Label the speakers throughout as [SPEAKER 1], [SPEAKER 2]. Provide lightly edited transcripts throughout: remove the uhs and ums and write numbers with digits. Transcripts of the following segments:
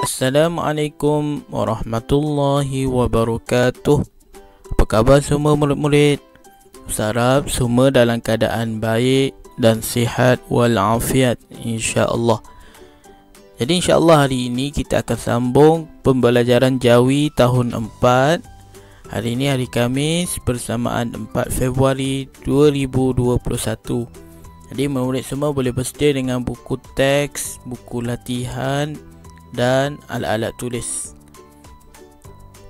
[SPEAKER 1] Assalamualaikum warahmatullahi wabarakatuh. Apa khabar semua murid-murid? Harap semua dalam keadaan baik dan sihat walafiat, insya-Allah. Jadi insya-Allah hari ini kita akan sambung pembelajaran Jawi tahun 4. Hari ini hari Khamis bersamaan 4 Februari 2021. Jadi murid semua boleh bersedia dengan buku teks, buku latihan dan alat-alat tulis.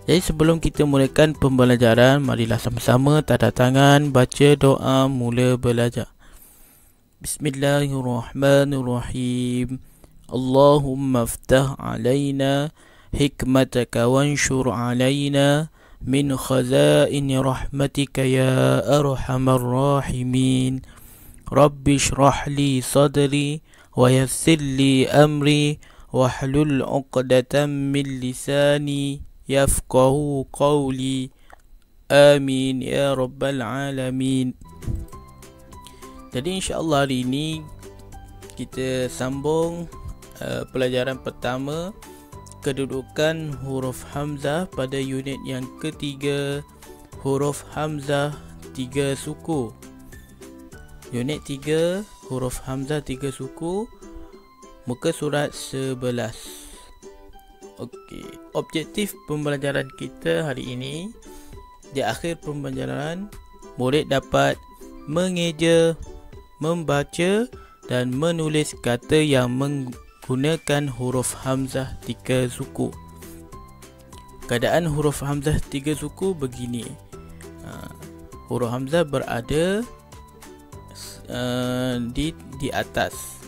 [SPEAKER 1] Jadi sebelum kita mulakan pembelajaran, marilah sama-sama tanda tangan, baca doa mula belajar. Bismillahirrahmanirrahim. Allahumma aftah alaina hikmataka wanshur alaina min khazaini rahmatika ya arhamar rahimin. Rabbi shrah li sadri wa yassir li amri wahlul 'uqdatam min lisani yafqahu qawli. Amin ya rabbal alamin. Jadi insya-Allah hari ini kita sambung pelajaran pertama, kedudukan huruf hamzah pada unit yang ketiga, huruf hamzah 3 suku. Unit 3, huruf hamzah 3 suku, muka surat 11. Okey, objektif pembelajaran kita hari ini, di akhir pembelajaran murid dapat mengeja, membaca dan menulis kata yang menggunakan huruf hamzah 3 suku. Keadaan huruf hamzah 3 suku begini. Huruf hamzah berada di atas.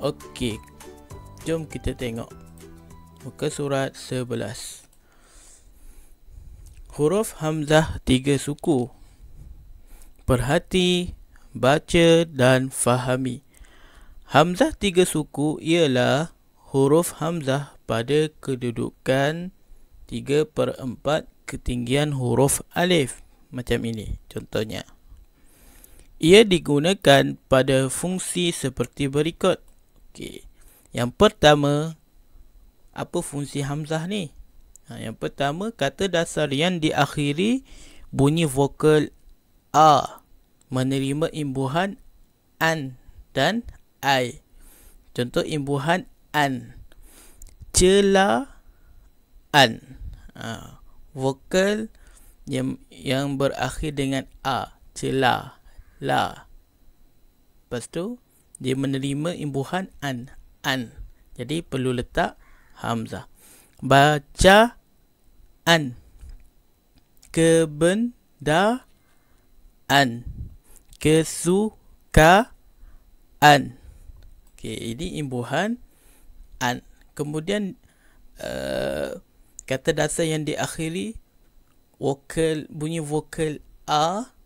[SPEAKER 1] Okey, jom kita tengok muka surat 11. Huruf hamzah 3 suku. Perhati, baca dan fahami. Hamzah 3 suku ialah huruf hamzah pada kedudukan 3/4 ketinggian huruf alif. Macam ini contohnya. Ia digunakan pada fungsi seperti berikut. Okey. Yang pertama, apa fungsi hamzah ni? Yang pertama, kata dasar yang diakhiri bunyi vokal a menerima imbuhan an dan ai. Contoh imbuhan an, celaan. Vokal yang berakhir dengan a, celah, la. Lepas tu dia menerima imbuhan an. Jadi perlu letak hamzah. Bacaan, kebendaan, kesukaan. Okey, ini imbuhan an. Kemudian kata dasar yang diakhiri bunyi vokal a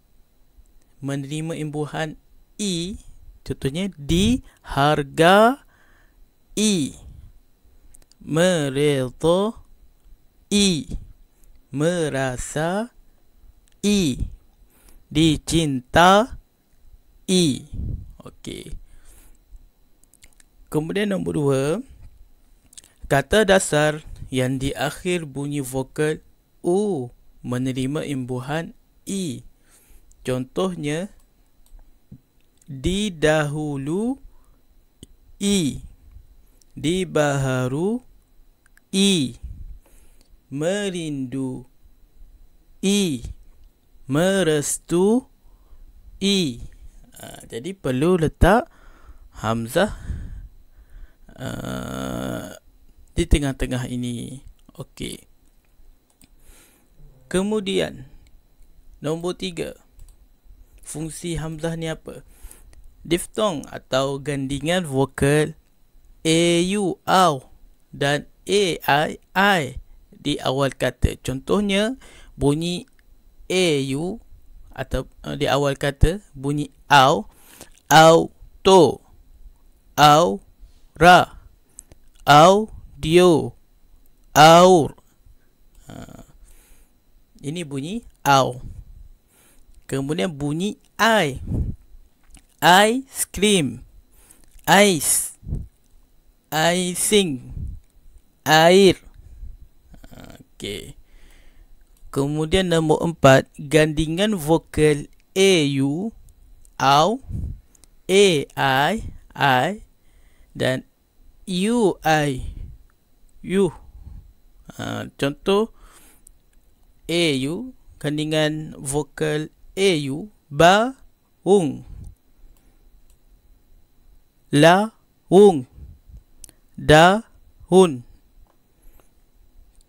[SPEAKER 1] menerima imbuhan i. Contohnya dihargai, meredai, merasai, dicintai. Okey. Kemudian nombor 2, kata dasar yang di akhir bunyi vokal u menerima imbuhan i. Contohnya didahului, dibaharui, merindui, merestui. Jadi perlu letak hamzah di tengah-tengah ini. Okey. Kemudian nombor 3, fungsi hamzah ni apa? Diftong atau gandingan vokal au, au dan ai di awal kata. Contohnya bunyi au atau di awal kata bunyi au, auto, aura, audio, aur. Ini bunyi au. Kemudian bunyi ice cream, ice, Icing, air. Okey. Kemudian nombor 4, gandingan vokal AU, au, AI, dan UI, U. Contoh AU, gandingan vokal AU, baung, laung, daun.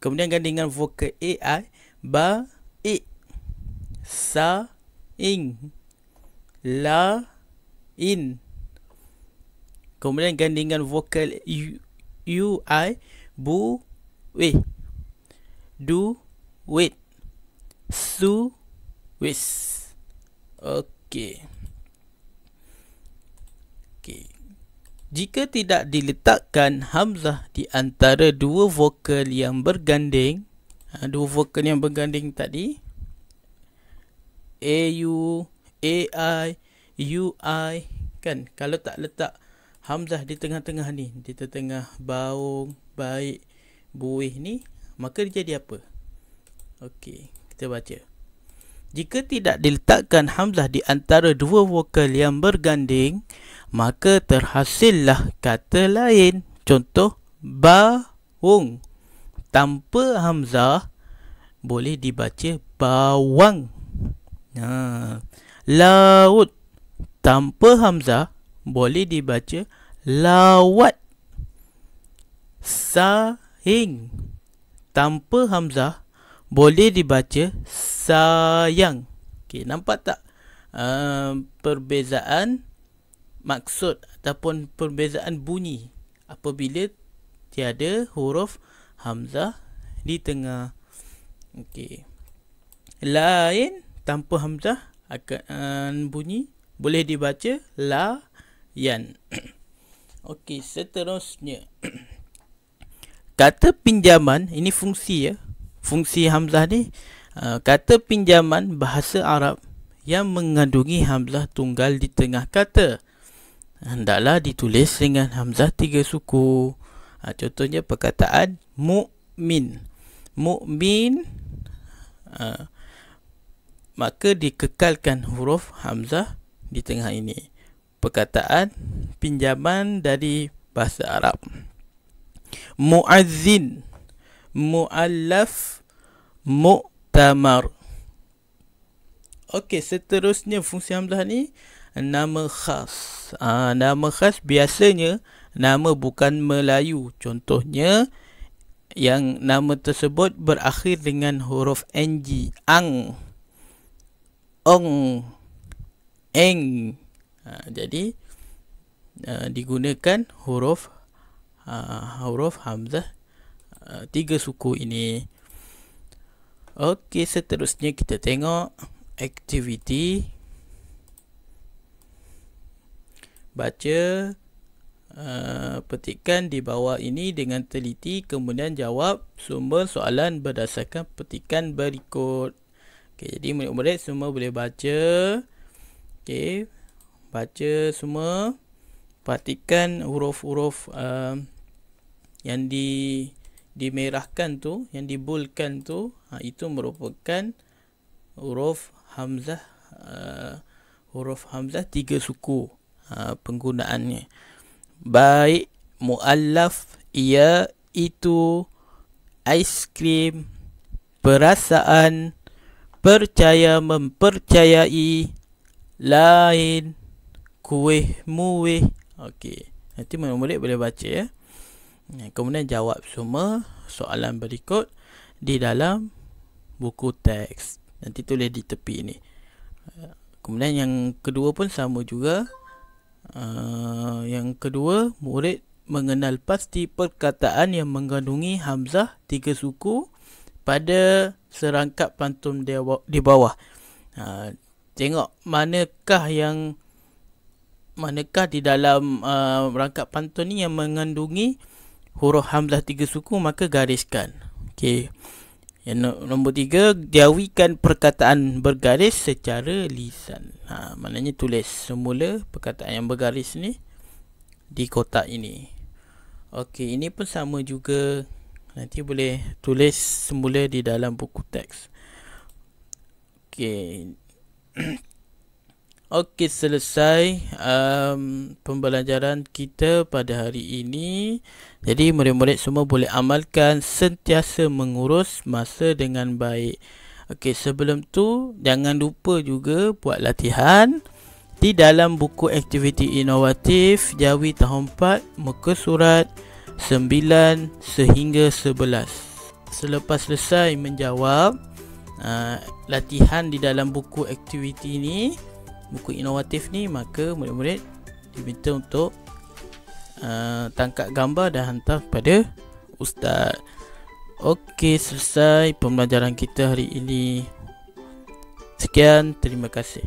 [SPEAKER 1] Kemudian gandingan vokal AI, baik, saing, lain. Kemudian gandingan vokal UI, buih, duit, suis. Okey. Jika tidak diletakkan hamzah di antara dua vokal yang berganding, dua vokal yang berganding tadi, AU, AI, UI, kan, kalau tak letak hamzah di tengah-tengah ni, di tengah baung, baik, buih ni, maka dia jadi apa? Okey, kita baca. Jika tidak diletakkan hamzah di antara dua vokal yang berganding, maka terhasillah kata lain. Contoh, baung. Tanpa hamzah boleh dibaca bawang. Laut. Tanpa hamzah boleh dibaca lawat. Saing. Tanpa hamzah boleh dibaca sayang. Okey, nampak tak perbezaan maksud ataupun perbezaan bunyi apabila tiada huruf hamzah di tengah. Okey. Lain tanpa hamzah akan bunyi boleh dibaca layan. Okey, seterusnya. Kata pinjaman, ini fungsi ya. Fungsi hamzah ni, kata pinjaman bahasa Arab yang mengandungi hamzah tunggal di tengah kata hendaklah ditulis dengan hamzah 3 suku. Contohnya perkataan mukmin. Mukmin, maka dikekalkan huruf hamzah di tengah ini. Perkataan pinjaman dari bahasa Arab. Muazzin, muallaf, muktamar. Okey, seterusnya fungsi hamzah ni nama khas. Nama khas biasanya nama bukan Melayu. Contohnya yang nama tersebut berakhir dengan huruf ng, ang, ong, eng. Jadi digunakan huruf hamzah 3 suku ini. Okey, seterusnya kita tengok aktiviti. Baca, petikan di bawah ini dengan teliti, kemudian jawab sumber soalan berdasarkan petikan berikut. Okey, jadi murid-murid semua boleh baca. Okey, baca semua. Perhatikan huruf-huruf yang dimerahkan tu, yang dibulkan tu, itu merupakan huruf hamzah, huruf hamzah 3 suku. Penggunaannya baik, muallaf, ia, itu, aiskrim, perasaan, percaya, mempercayai, lain, kuih, muih. Okey, nanti murid-murid boleh baca ya. Kemudian jawab semua soalan berikut di dalam buku teks. Nanti tulis di tepi ini. Kemudian yang kedua pun sama juga. Yang kedua, murid mengenal pasti perkataan yang mengandungi hamzah 3 suku pada serangkap pantun di bawah. Tengok manakah di dalam rangkap pantun ni yang mengandungi huruf hamzah 3 suku, maka gariskan. Okey. Yang nombor 3, jauhikan perkataan bergaris secara lisan. Maknanya tulis semula perkataan yang bergaris ni di kotak ini. Okey, ini pun sama juga. Nanti boleh tulis semula di dalam buku teks. Okey. Okey, selesai pembelajaran kita pada hari ini. Jadi murid-murid semua boleh amalkan sentiasa mengurus masa dengan baik. Okey, sebelum tu jangan lupa juga buat latihan di dalam buku aktiviti inovatif Jawi tahun 4 muka surat 9 sehingga 11. Selepas selesai menjawab latihan di dalam buku aktiviti ni, buku inovatif ni, maka murid-murid diminta untuk tangkap gambar dan hantar kepada ustaz. Okey, selesai pembelajaran kita hari ini. Sekian, terima kasih.